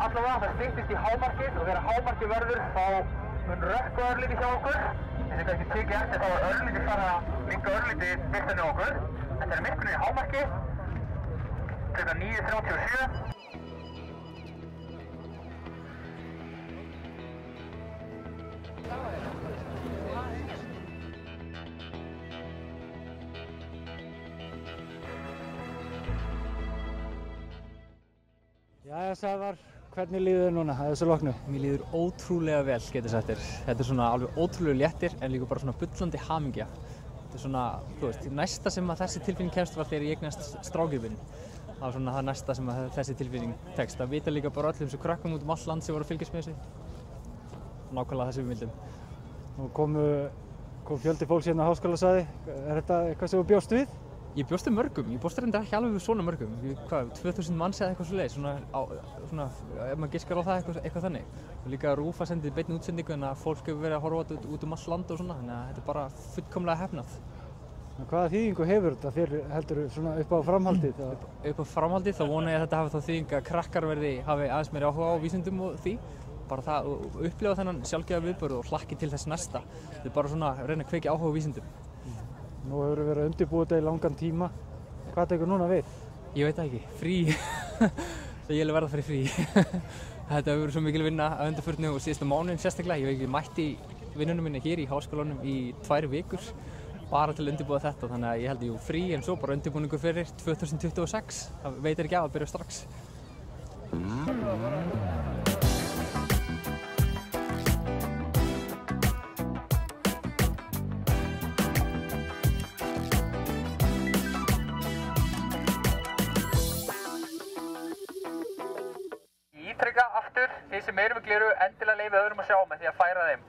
allavega það styttist í hámarkið og þegar hámarkið verður þá mun rökkva örlítið hjá okkur. Þess að kannski tekið eftir þá örlítið fara að minka örlítið byrtan hjá okkur. Þetta er myrkurinn í hámarki, klukkan 9:37. Jæja Sævar, hvernig líður þér núna að þessu loknu? Mér líður ótrúlega vel, getur sagt þér. Þetta er svona alveg ótrúlega léttir en líka bara svona bullandi hamingja. Þetta er svona, þú veist, næsta sem að þessi tilfinning kemst var þegar ég eignast strákjöfinn. Það var svona það næsta sem að þessi tilfinning tekst. Það vita líka bara öllum sem krökkum út all land sem voru að fylgjast með þessu. Nákvæmlega þessi við vildum. Nú kom fjöldi fólks hérna á háskólasvæði. Er þetta eitthvað sem þú bjóst við? Ég bjóst við mörgum, ég bjóst reyndar ekki alveg við svona mörgum. Hvað, 2000 manns eða eitthvað svoleiðis, svona, ef maður giskar á það eitthvað þannig. Og líka RÚV að senda beinni útsendingu en að fólk hefur verið að horfa út all land og svona, þannig að þetta er bara fullkomlega hefnað. Hvaða þýðingu hefur þetta fyrir heldur svona upp á framhaldið? Upp á framhaldið þá vona ég að þetta hafi þá þýðingu að krakkar hafi aðeins meiri áhuga á vísindum og því. Bara það að upplifa þennan sjálfgefða viðburð og hlakki til þess næsta. Þetta er bara svona að reyna að kveikja áhuga á vísindum. Nú hefur verið að undirbúa þetta í langan tíma. Hvað tekur núna við? Ég veit það ekki. Frí. Það ég verða að fara í frí. Þetta hefur verið svo mikil vinna að undanförnu og síðustu mánuðin sérstaklega. Ég hef ekki mætt í vinnunum minni hér í háskólanum í 2 vikur bara til að undirbúa þetta. Þannig að ég held ég frí en svo bara undirbúningur fyrir 2026. Það veitir ekki að byrja strax. Ítreka aftur, þið sem eru með gleru endilega leyfið öðrum að sjá með því að færa þeim.